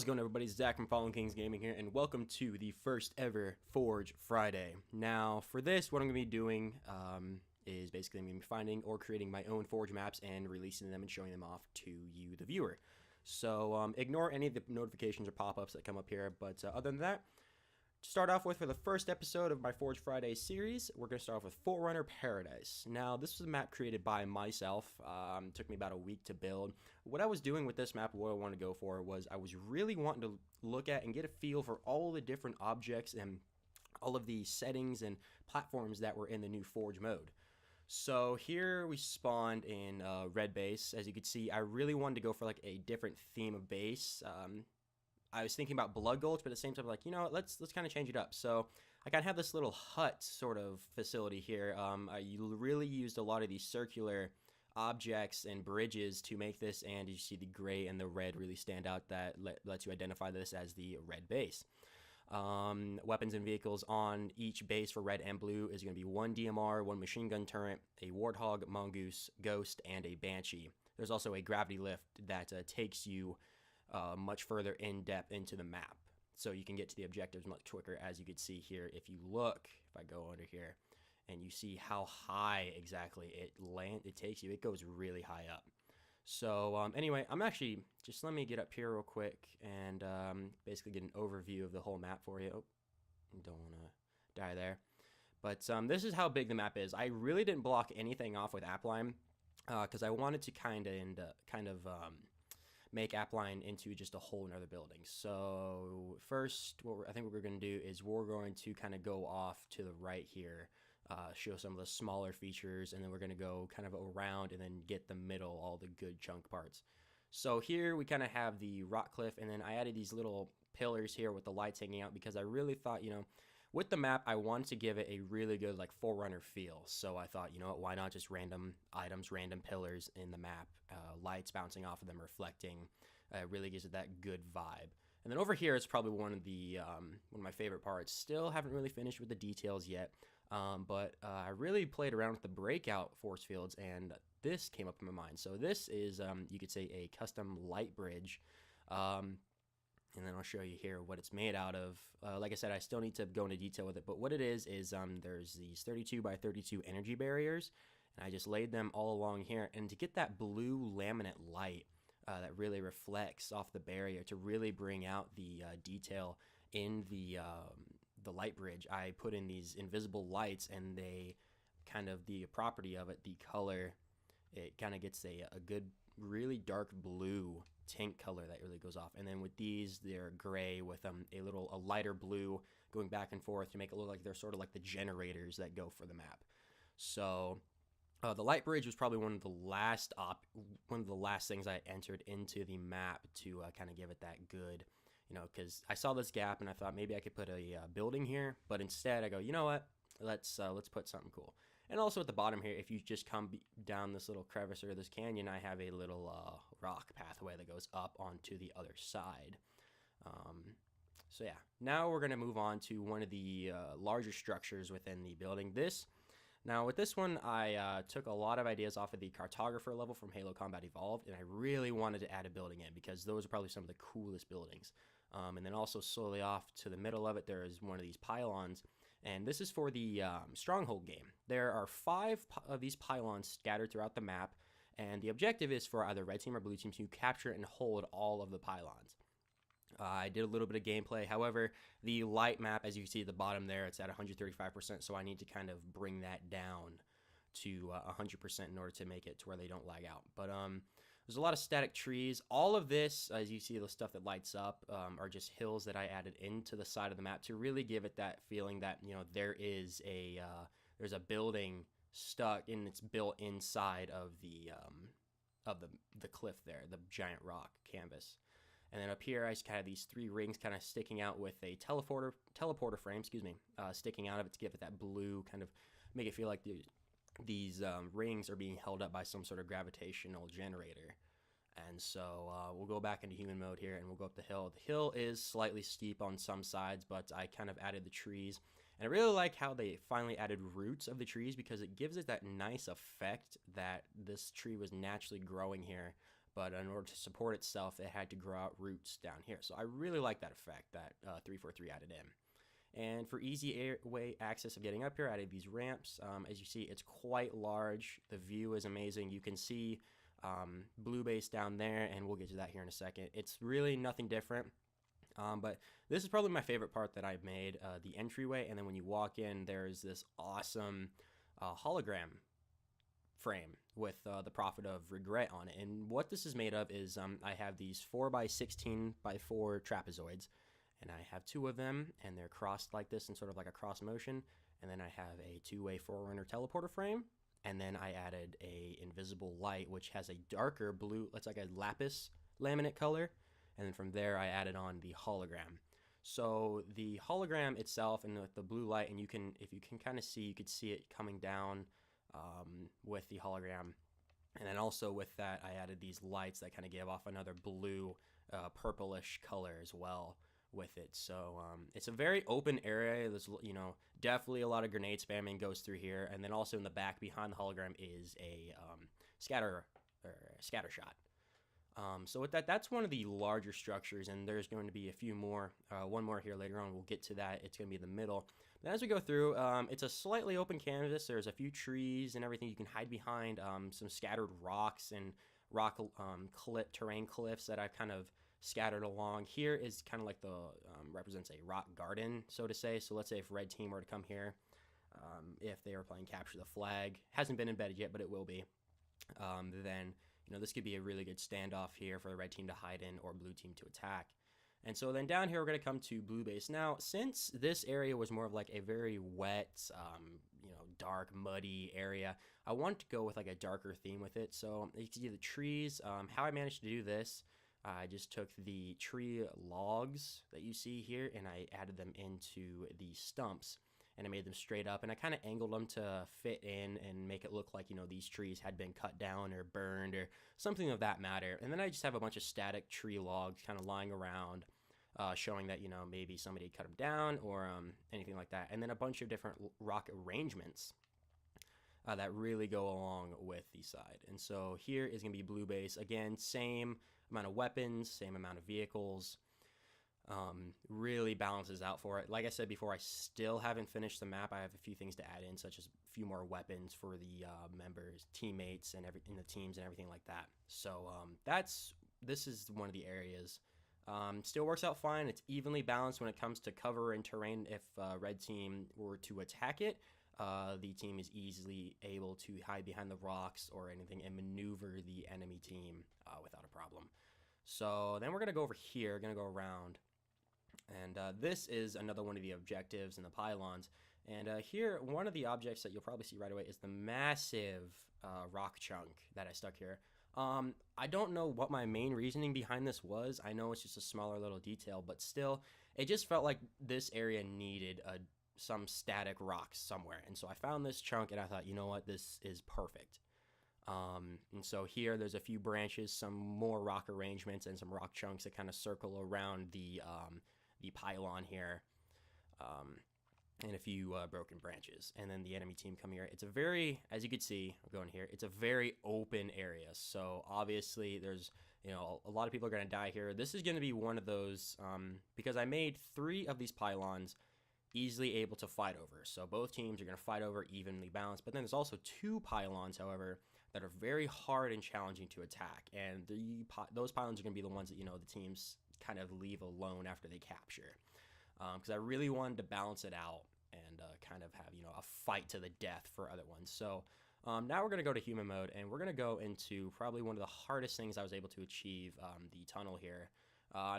How's it going, everybody? It's Zach from Fallen Kings Gaming here, and welcome to the first ever Forge Friday. Now, for this, what I'm going to be doing is basically I'm going to be finding or creating my own Forge maps and releasing them and showing them off to you, the viewer. So ignore any of the notifications or pop-ups that come up here, but other than that, to start off with, for the first episode of my Forge Friday series, we're going to start off with Forerunner Paradise. Now, this was a map created by myself. It took me about a week to build. What I was doing with this map, what I wanted to go for, was I was really wanting to look at and get a feel for all the different objects and all of the settings and platforms that were in the new Forge mode. So here we spawned in red base. As you can see, I really wanted to go for like a different theme of base. I was thinking about Blood Gulch, but at the same time, like, you know what, let's kind of change it up. So I kind of have this little hut sort of facility here. I really used a lot of these circular objects and bridges to make this, and you see the gray and the red really stand out. That lets you identify this as the red base. Weapons and vehicles on each base for red and blue is going to be one DMR, one machine gun turret, a Warthog, Mongoose, Ghost, and a Banshee. There's also a gravity lift that takes you much further in depth into the map, so you can get to the objectives much quicker. As you can see here, if you look, if I go under here and you see how high exactly it takes you, it goes really high up. So anyway, I'm actually just, let me get up here real quick and basically get an overview of the whole map for you. Oh, don't want to die there, but this is how big the map is. I really didn't block anything off with Appline because I wanted to kind of make Appline into just a whole nother building. So first, I think what we're going to do is we're going to kind of go off to the right here, show some of the smaller features, and then we're going to go kind of around and then get the middle, all the good chunk parts. So here we kind of have the rock cliff, and then I added these little pillars here with the lights hanging out because I really thought, you know, with the map, I wanted to give it a really good like Forerunner feel. So I thought, you know what, why not just random items, random pillars in the map, lights bouncing off of them, reflecting. Really gives it that good vibe. And then over here, it's probably one of my favorite parts. Still haven't really finished with the details yet, but I really played around with the breakout force fields, and this came up in my mind. So this is, you could say, a custom light bridge. And then I'll show you here what it's made out of. Like I said, I still need to go into detail with it, but what it is there's these 32 by 32 energy barriers, and I just laid them all along here. And to get that blue laminate light that really reflects off the barrier, to really bring out the detail in the light bridge, I put in these invisible lights, and they kind of, the property of it, the color, it kind of gets a good, really dark blue tint color that really goes off. And then with these, they're gray with a lighter blue going back and forth to make it look like they're sort of like the generators that go for the map. So the light bridge was probably one of the last things I entered into the map to kind of give it that good, you know, because I saw this gap and I thought maybe I could put a building here, but instead I go, you know what, let's put something cool. And also at the bottom here, if you just come down this little crevice or this canyon, I have a little rock pathway that goes up onto the other side. So yeah, now we're going to move on to one of the larger structures within the building. Now with this one, I took a lot of ideas off of the cartographer level from Halo Combat Evolved, and I really wanted to add a building in because those are probably some of the coolest buildings. And then also slowly off to the middle of it, there is one of these pylons. And this is for the Stronghold game. There are 5 of these pylons scattered throughout the map, and the objective is for either red team or blue team to capture and hold all of the pylons. I did a little bit of gameplay. However, the light map, as you can see at the bottom there, it's at 135%, so I need to kind of bring that down to 100% in order to make it to where they don't lag out. But there's a lot of static trees. All of this, as you see, the stuff that lights up are just hills that I added into the side of the map to really give it that feeling that, you know, there's a building stuck and it's built inside of the cliff there, the giant rock canvas. And then up here, I just kind of have these 3 rings kind of sticking out with a teleporter frame, sticking out of it to give it that blue, kind of make it feel like these rings are being held up by some sort of gravitational generator. And so we'll go back into human mode here, and we'll go up the hill. The hill is slightly steep on some sides, but I kind of added the trees. And I really like how they finally added roots of the trees because it gives it that nice effect that this tree was naturally growing here but in order to support itself, it had to grow out roots down here. So I really like that effect that 343 added in. And for easy airway access of getting up here, I added these ramps. As you see, it's quite large. The view is amazing. You can see blue base down there, and we'll get to that here in a second. It's really nothing different. But this is probably my favorite part that I've made, the entryway, and then when you walk in, there's this awesome hologram frame with the Prophet of Regret on it. And what this is made of is I have these 4x16x4 trapezoids, and I have 2 of them, and they're crossed like this in sort of like a cross motion. And then I have a 2-way Forerunner teleporter frame, and then I added a invisible light, which has a darker blue, it's like a lapis laminate color. And then from there, I added on the hologram. So the hologram itself and the blue light, and if you can kind of see, you could see it coming down with the hologram. And then also with that, I added these lights that kind of give off another blue, purplish color as well with it. So it's a very open area. There's, definitely a lot of grenade spamming goes through here. And then also in the back behind the hologram is a scatter shot. So with that, that's one of the larger structures, and there's going to be a few more, one more here later on. We'll get to that. It's going to be in the middle. But as we go through, it's a slightly open canvas. There's a few trees and everything you can hide behind, some scattered rocks and rock terrain cliffs that I've kind of scattered along. Here is kind of like represents a rock garden, so to say. So let's say if red team were to come here, if they were playing capture the flag, hasn't been embedded yet, but it will be, then this could be a really good standoff here for the red team to hide in or blue team to attack. And so then down here, we're going to come to blue base. Now, since this area was more of like a very wet, dark, muddy area, I wanted to go with like a darker theme with it. So you can see the trees. How I managed to do this, I just took the tree logs that you see here and I added them into the stumps. And I made them straight up, and I kind of angled them to fit in and make it look like, these trees had been cut down or burned or something of that matter. And then I just have a bunch of static tree logs kind of lying around, showing that, maybe somebody cut them down or anything like that. And then a bunch of different rock arrangements that really go along with the side. And so here is going to be blue base. Again, same amount of weapons, same amount of vehicles. Really balances out for it. Like I said before, I still haven't finished the map. I have a few things to add in, such as a few more weapons for the members, teammates, and in the teams and everything like that. So this is one of the areas. Still works out fine. It's evenly balanced when it comes to cover and terrain. If red team were to attack it, the team is easily able to hide behind the rocks or anything and maneuver the enemy team without a problem. So then we're going to go over here, going to go around. And this is another one of the objectives in the pylons. And here, one of the objects that you'll probably see right away is the massive rock chunk that I stuck here. I don't know what my main reasoning behind this was. I know it's just a smaller little detail, but still, it just felt like this area needed some static rocks somewhere. And so I found this chunk, and I thought, you know what, this is perfect. And so here there's a few branches, some more rock arrangements, and some rock chunks that kind of circle around the pylon here, and a few broken branches. And then the enemy team come here. It's a very, as you can see, I'm going here, it's a very open area. So obviously there's, a lot of people are going to die here. This is going to be one of those, because I made 3 of these pylons easily able to fight over. So both teams are going to fight over evenly balanced. But then there's also 2 pylons, however, that are very hard and challenging to attack. And those pylons are going to be the ones that, the teams kind of leave alone after they capture. Because I really wanted to balance it out and kind of have, a fight to the death for other ones. So now we're going to go to human mode, and we're going to go into probably one of the hardest things I was able to achieve, the tunnel here.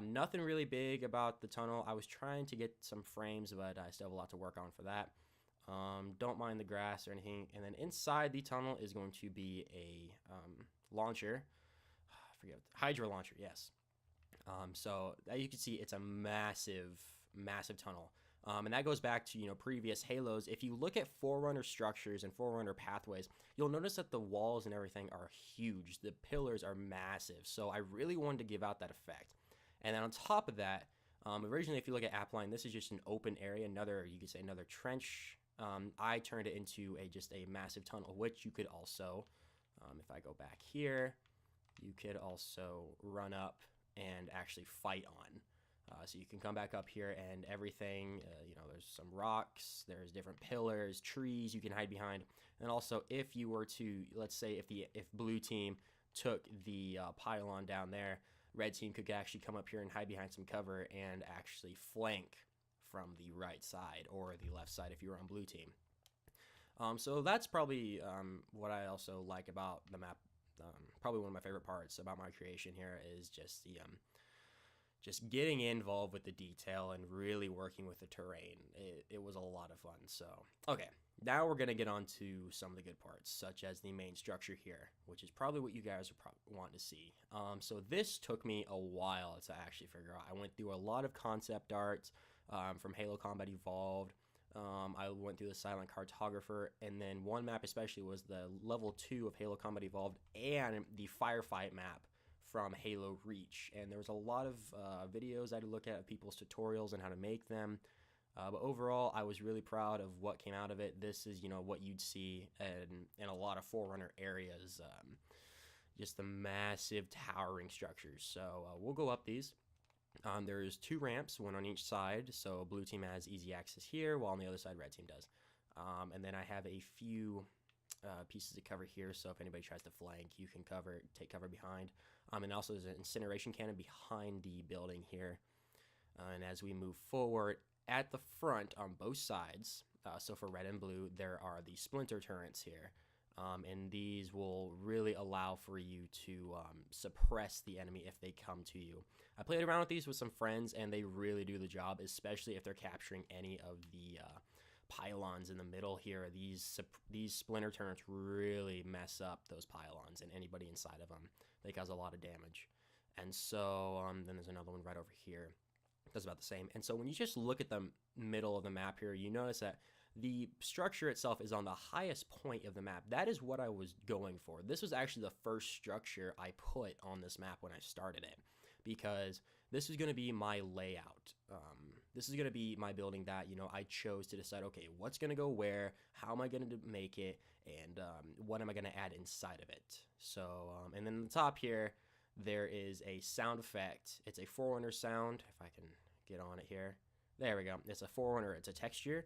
Nothing really big about the tunnel. I was trying to get some frames, but I still have a lot to work on for that. Don't mind the grass or anything. And then inside the tunnel is going to be a launcher. I forget. Hydra launcher, yes. So as you can see, it's a massive tunnel. And that goes back to, previous Halos. If you look at Forerunner structures and Forerunner pathways, you'll notice that the walls and everything are huge. The pillars are massive. So I really wanted to give out that effect. And then on top of that, originally, if you look at Appline, this is just an open area, you could say another trench. I turned it into just a massive tunnel, which you could also, if I go back here, you could also run up and actually fight on. So you can come back up here and everything, there's some rocks, there's different pillars, trees you can hide behind. And also, if you were to, let's say if blue team took the pylon down there, red team could actually come up here and hide behind some cover and actually flank from the right side or the left side if you were on blue team. So that's probably what I also like about the map. Probably one of my favorite parts about my creation here is just the just getting involved with the detail and really working with the terrain. It was a lot of fun. So, okay, now we're going to get on to some of the good parts, such as the main structure here, which is probably what you guys are wanting to see. So this took me a while to actually figure out. I went through a lot of concept art from Halo Combat Evolved. I went through the Silent Cartographer, and then one map especially was the level 2 of Halo Combat Evolved and the Firefight map from Halo Reach. And there was a lot of videos I had to look at people's tutorials and how to make them. But overall, I was really proud of what came out of it. This is, what you'd see in a lot of Forerunner areas. Just the massive towering structures. So we'll go up these. There's 2 ramps, one on each side, so blue team has easy access here, while on the other side red team does. And then I have a few pieces of cover here, so if anybody tries to flank, you can take cover behind. And also there's an incineration cannon behind the building here. And as we move forward, at the front on both sides, so for red and blue, there are the splinter turrets here. And these will really allow for you to suppress the enemy if they come to you. I played around with these with some friends, and they really do the job, especially if they're capturing any of the pylons in the middle here. These splinter turrets really mess up those pylons and anybody inside of them. They cause a lot of damage. And so then there's another one right over here. Does about the same. And so when you just look at the middle of the map here, you notice that the structure itself is on the highest point of the map. That is what I was going for. This was actually the first structure I put on this map when I started it, because this is going to be my layout. This is going to be my building that, I chose to decide, okay, what's going to go where, how am I going to make it, and what am I going to add inside of it. So, and then on the top here, there is a sound effect. It's a Forerunner sound, if I can get on it here. There we go. It's a Forerunner. It's a texture.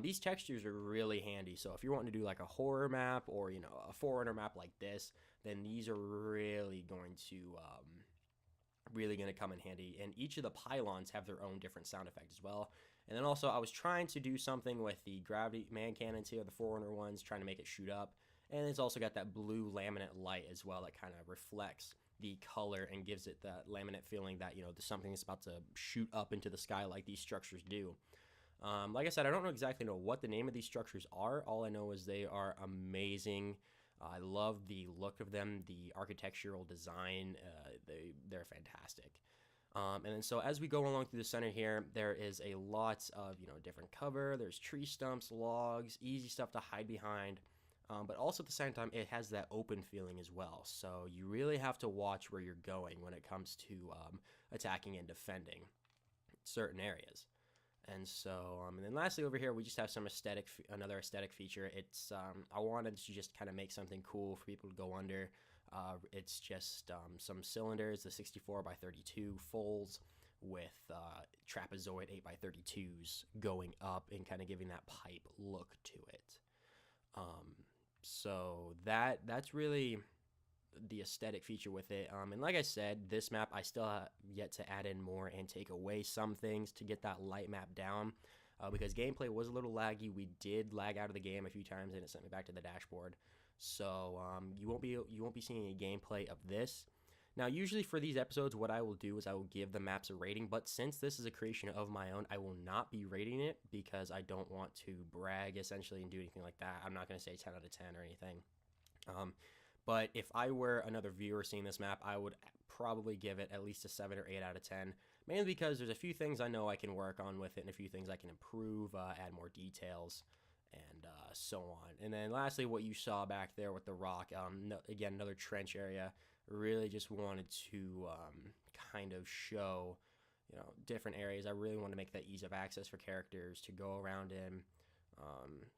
These textures are really handy. So if you're wanting to do like a horror map or, a Forerunner map like this, then these are really going to come in handy. And each of the pylons have their own different sound effect as well. And then also I was trying to do something with the gravity man cannons here, the Forerunner ones, trying to make it shoot up. And it's also got that blue laminate light as well that kind of reflects the color and gives it that laminate feeling that, something is about to shoot up into the sky like these structures do. Like I said, I don't exactly know what the name of these structures are. All I know is they are amazing. I love the look of them, the architectural design. They're fantastic. And then so as we go along through the center here, there is a lot of, different cover. There's tree stumps, logs, easy stuff to hide behind. But also at the same time, it has that open feeling as well. So you really have to watch where you're going when it comes to attacking and defending certain areas. And so, and then lastly over here, we just have some another aesthetic feature. It's, I wanted to just kind of make something cool for people to go under. It's just some cylinders, the 64 by 32 fulls with trapezoid 8 by 32s going up and kind of giving that pipe look to it. So that's really the aesthetic feature with it. And like I said, this map I still have yet to add in more and take away some things to get that light map down, because gameplay was a little laggy. We did lag out of the game a few times and it sent me back to the dashboard. So you won't be seeing any gameplay of this. Now, usually for these episodes, what I will do is I will give the maps a rating, but since this is a creation of my own, I will not be rating it because I don't want to brag, essentially, and do anything like that. I'm not going to say 10 out of 10 or anything. But if I were another viewer seeing this map, I would probably give it at least a 7 or 8 out of 10, mainly because there's a few things I know I can work on with it and a few things I can improve, add more details, and so on. And then lastly, what you saw back there with the rock, again, another trench area. Really just wanted to kind of show, different areas. I really want to make that ease of access for characters to go around in.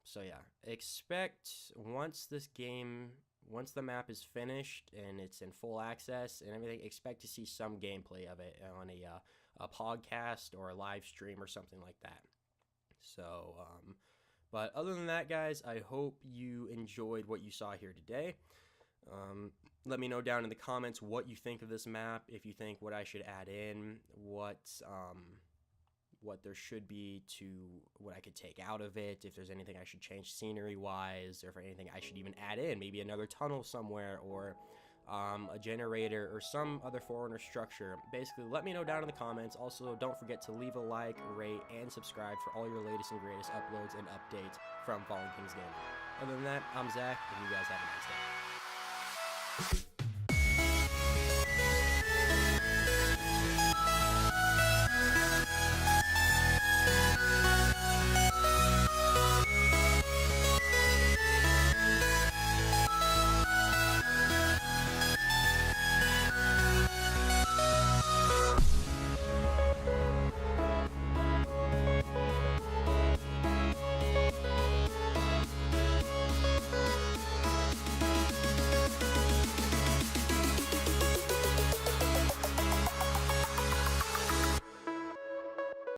So yeah, expect once this game once the map is finished and it's in full access and everything, expect to see some gameplay of it on a podcast or a live stream or something like that. So, but other than that, guys, I hope you enjoyed what you saw here today. Let me know down in the comments what you think of this map, if you think what I should add in, what there should be to what I could take out of it, if there's anything I should change scenery-wise, or if anything I should even add in, maybe another tunnel somewhere, or a generator, or some other Forerunner structure. Basically, let me know down in the comments. Also, don't forget to leave a like, rate, and subscribe for all your latest and greatest uploads and updates from Fallen Kings Gaming. Other than that, I'm Zach, and you guys have a nice day.